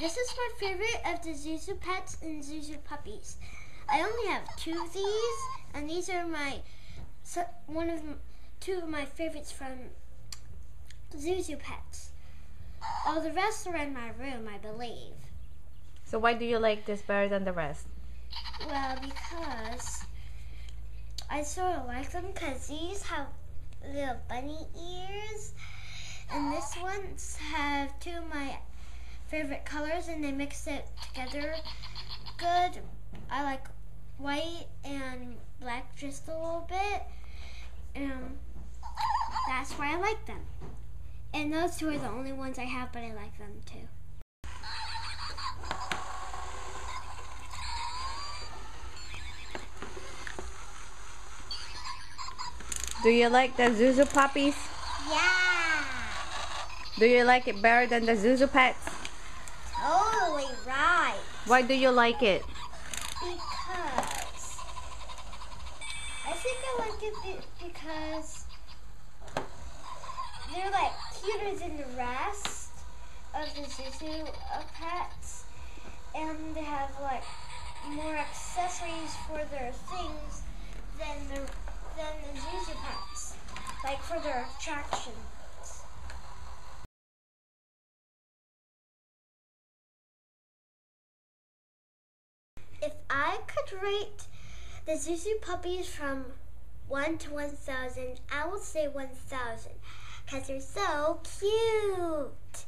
This is my favorite of the Zhu Zhu Pets and Zhu Zhu Puppies. I only have 2 of these, and these are two of my favorites from Zhu Zhu Pets. All the rest are in my room, I believe. So why do you like this better than the rest? Well, because I sort of like them because these have little bunny ears, and this ones have 2 of my favorite colors, and they mix it together good. I like white and black just a little bit, and that's why I like them. And those 2 are the only ones I have, but I like them too. Do you like the Zhu Zhu Puppies? Yeah! Do you like it better than the Zhu Zhu Pets? Totally right. Why do you like it? Because I think I like it because they're like cuter than the rest of the Zhu Zhu Pets, and they have like more accessories for their things than the Zhu Zhu Pets, like for their attractions. If I could rate the Zhu Zhu Puppies from 1 to 1,000, I would say 1,000 because they're so cute.